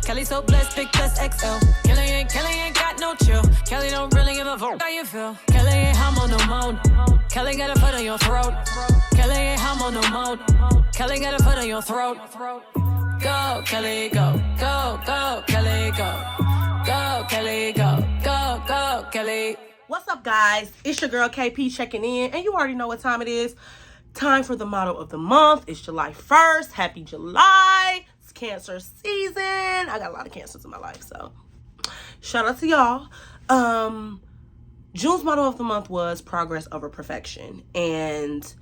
Kelly so blessed, big plus XL. Kelly ain't got no chill. Kelly don't really give a fuck how you feel. Kelly ain't humble no more. Kelly got a foot on your throat. Kelly ain't humble no more. Kelly got a foot on your throat. Go, Kelly, go. Go, go, Kelly, go. Go, Kelly, go. Go, go, Kelly. What's up, guys? It's your girl KP checking in, and you already know what time it is. Time for the motto of the month. It's July 1st. Happy July. It's Cancer season. I got a lot of cancers in my life, so shout out to y'all. June's motto of the month was progress over perfection, and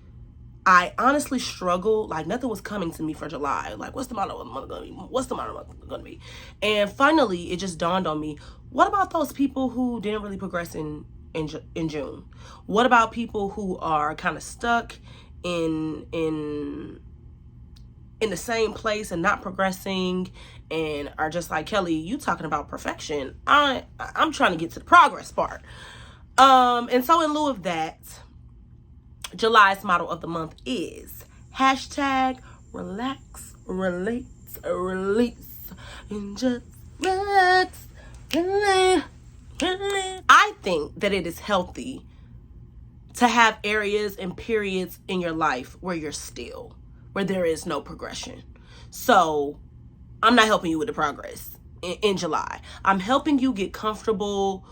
I honestly struggled. Like, nothing was coming to me for July. Like, what's the motto of the month gonna be? What's the motto of the month gonna be? And finally, it just dawned on me. What about those people who didn't really progress in June? What about people who are kind of stuck in the same place and not progressing, and are just like, Kelly, you talking about perfection? I'm trying to get to the progress part. And so in lieu of that, July's motto of the month is hashtag relax, relate, release, and just relax. I think that it is healthy to have areas and periods in your life where you're still, where there is no progression. So I'm not helping you with the progress in July. I'm helping you get comfortable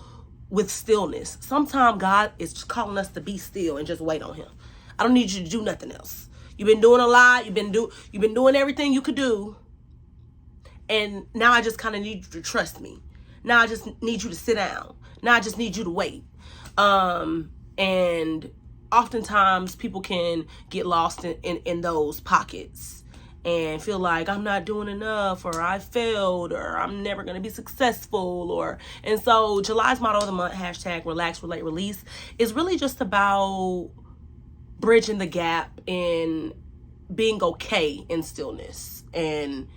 with stillness. Sometimes God is just calling us to be still and just wait on him. I don't need you to do nothing else. You've been doing a lot. You've been doing everything you could do. And now I just kind of need you to trust me. Now I just need you to sit down. Now I just need you to wait. And oftentimes people can get lost in those pockets and feel like I'm not doing enough, or I failed, or I'm never going to be successful. And so July's motto of the month, hashtag relax, relate, release, is really just about bridging the gap in being okay in stillness and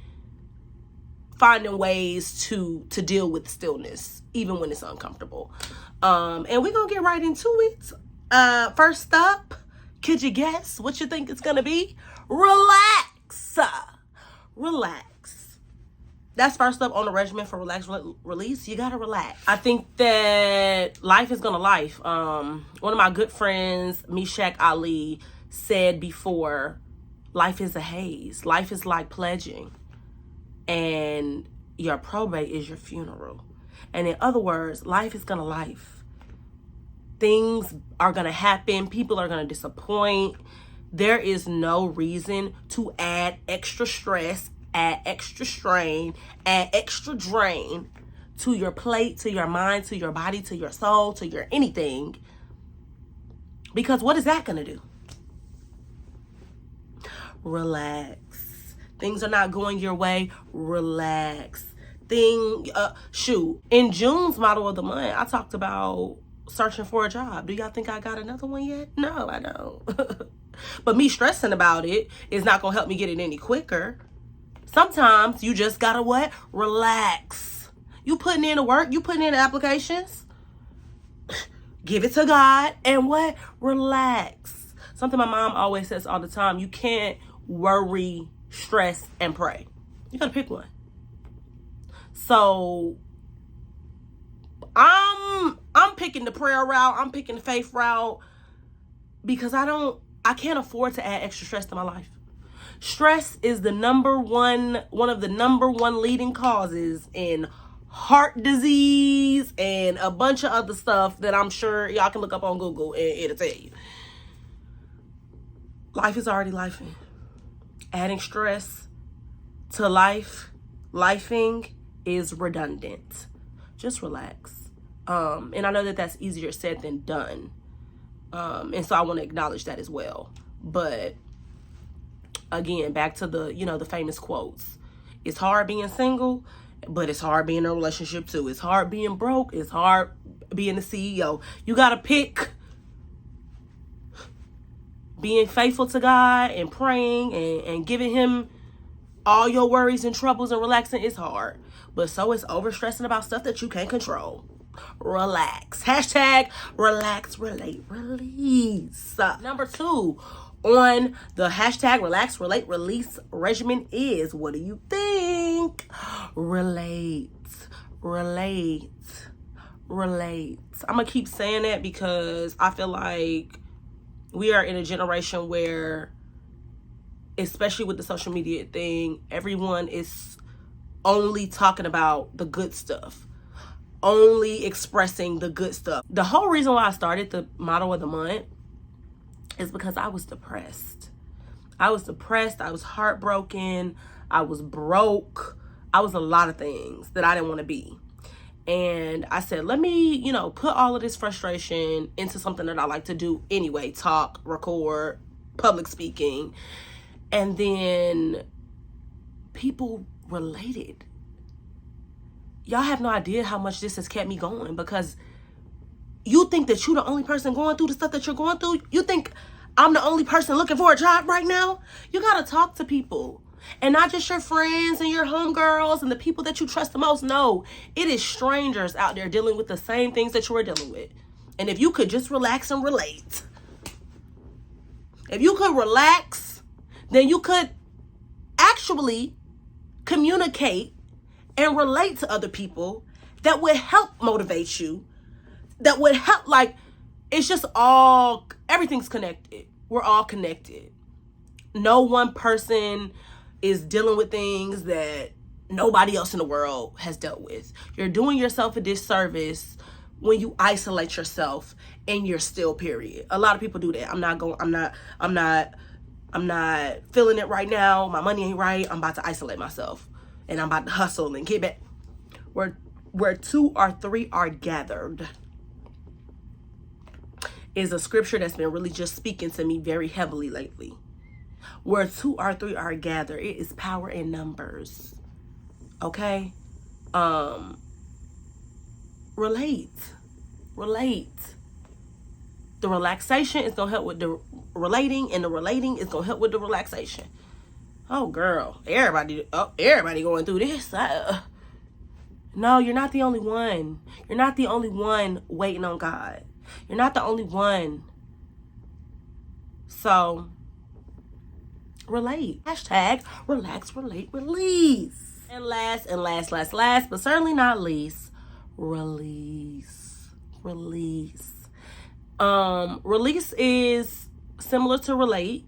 finding ways to deal with stillness, even when it's uncomfortable. And we're going to get right into it. First up, could you guess what you think it's going to be? Relax. Relax. That's first up on the regimen for relax, release. You got to relax. I think that life is going to life. One of my good friends, Meshach Ali, said before, life is a haze. Life is like pledging. And your probate is your funeral. And in other words, life is going to life. Things are going to happen. People are going to disappoint. There is no reason to add extra stress, add extra strain, add extra drain to your plate, to your mind, to your body, to your soul, to your anything. Because what is that going to do? Relax. Things are not going your way. Relax. In June's motto of the month, I talked about searching for a job. Do y'all think I got another one yet? No, I don't. But me stressing about it is not going to help me get it any quicker. Sometimes you just got to what? Relax. You putting in the work. You putting in the applications. Give it to God and what? Relax. Something my mom always says all the time. You can't worry, stress, and pray. You got to pick one. So I'm picking the prayer route. I'm picking the faith route because I can't afford to add extra stress to my life. Stress is one of the number one leading causes in heart disease and a bunch of other stuff that I'm sure y'all can look up on Google and it'll tell you. Life is already lifing. Adding stress to lifing is redundant. Just relax. And I know that that's easier said than done. And so I want to acknowledge that as well. But again, back to the famous quotes. It's hard being single, but it's hard being in a relationship too. It's hard being broke. It's hard being the CEO. You got to pick being faithful to God and praying and giving him all your worries and troubles and relaxing. Is hard. But so is overstressing about stuff that you can't control. Relax. Hashtag relax, relate, release. Number 2 on the hashtag relax, relate, release regimen is, what do you think? think? Relate. I'm gonna keep saying that because I feel like we are in a generation where, especially with the social media thing, everyone is only talking about the good stuff, only expressing the good stuff. The whole reason why I started the motto of the month is because I was depressed. I was heartbroken. I was broke. I was a lot of things that I didn't want to be. And I said, let me, put all of this frustration into something that I like to do anyway. Talk, record, public speaking. And then people related. Y'all have no idea how much this has kept me going, because you think that you're the only person going through the stuff that you're going through. You think I'm the only person looking for a job right now. You got to talk to people. And not just your friends and your homegirls and the people that you trust the most. No, it is strangers out there dealing with the same things that you are dealing with. And if you could just relax and relate. If you could relax, then you could actually communicate and relate to other people that would help motivate you. That would help, it's just everything's connected. We're all connected. No one person is dealing with things that nobody else in the world has dealt with. You're doing yourself a disservice when you isolate yourself and you're still, period. A lot of people do that. I'm not feeling it right now. My money ain't right. I'm about to isolate myself and I'm about to hustle and get back. Where 2 or 3 are gathered is a scripture that's been really just speaking to me very heavily lately. Where 2 or 3 are gathered, it is power in numbers. Okay? Relate. The relaxation is going to help with the relating, and the relating is going to help with the relaxation. Oh, girl. Everybody going through this. No, you're not the only one. You're not the only one waiting on God. You're not the only one. So, relate. Hashtag relax, relate, release. And last, but certainly not least, release. Release is similar to relate,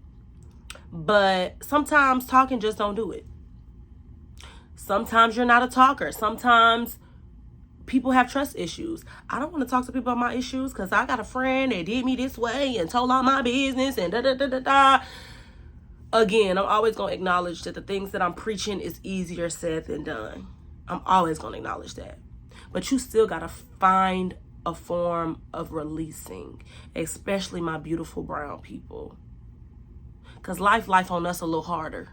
but sometimes talking just don't do it. Sometimes you're not a talker. Sometimes people have trust issues. I don't want to talk to people about my issues because I got a friend that did me this way and told all my business and da-da-da-da-da. Again, I'm always going to acknowledge that the things that I'm preaching is easier said than done. I'm always going to acknowledge that. But you still got to find a form of releasing, especially my beautiful brown people. Because life on us a little harder.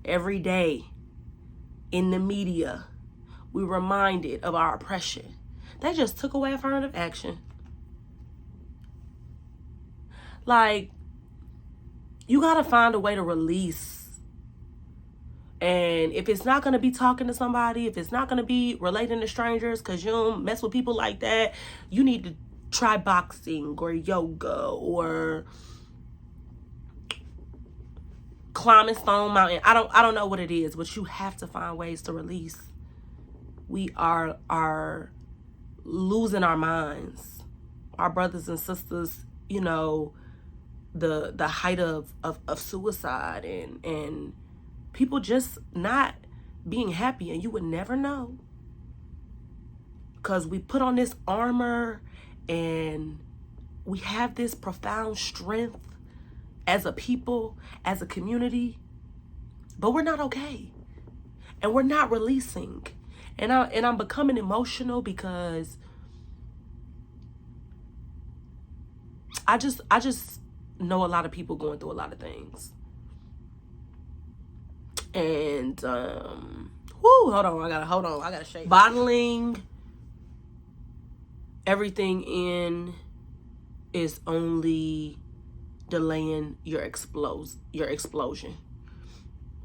Every day in the media, we're reminded of our oppression. They just took away affirmative action. You got to find a way to release. And if it's not going to be talking to somebody, if it's not going to be relating to strangers because you don't mess with people like that, you need to try boxing or yoga or climbing Stone Mountain. I don't know what it is, but you have to find ways to release. We are losing our minds. Our brothers and sisters, the height of suicide and people just not being happy, and you would never know, because we put on this armor and we have this profound strength as a people, as a community, but we're not okay, and we're not releasing. And I'm becoming emotional because I just know a lot of people going through a lot of things. And hold on, I gotta shake. Bottling everything in is only delaying your explosion.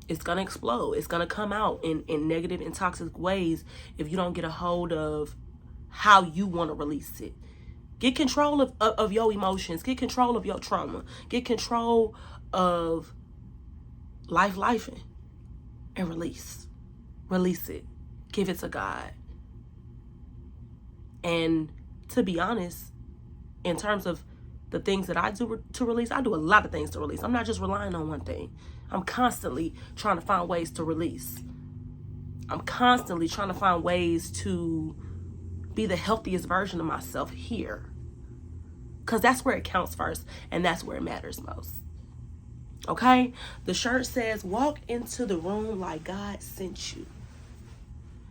It's gonna explode. It's gonna come out in negative and toxic ways if you don't get a hold of how you want to release it. Get control of your emotions. Get control of your trauma. Get control of lifing. and release. Release it. Give it to God. And to be honest, in terms of the things that I do to release, I do a lot of things to release. I'm not just relying on one thing. I'm constantly trying to find ways to release. I'm constantly trying to find ways to be the healthiest version of myself here. Because that's where it counts first, and that's where it matters most. Okay? The shirt says, walk into the room like God sent you.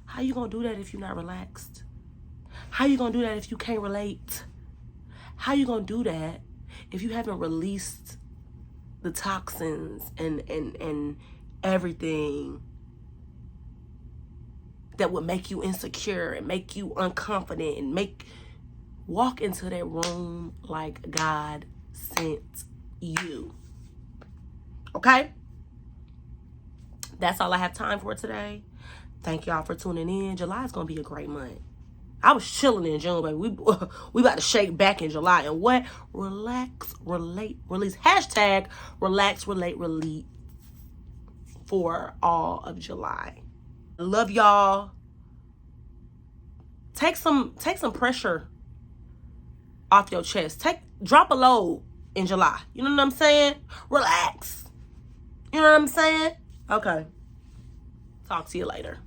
How you going to do that if you're not relaxed? How you going to do that if you can't relate? How you going to do that if you haven't released the toxins and everything that would make you insecure and make you unconfident and walk into that room like God sent you. Okay? That's all I have time for today. Thank y'all for tuning in. July is going to be a great month. I was chilling in June, baby. We about to shake back in July. And what? Relax, relate, release. Hashtag relax, relate, release for all of July. Love y'all. Take some pressure off your chest. Drop a load in July. You know what I'm saying? Relax. You know what I'm saying? Okay. Talk to you later.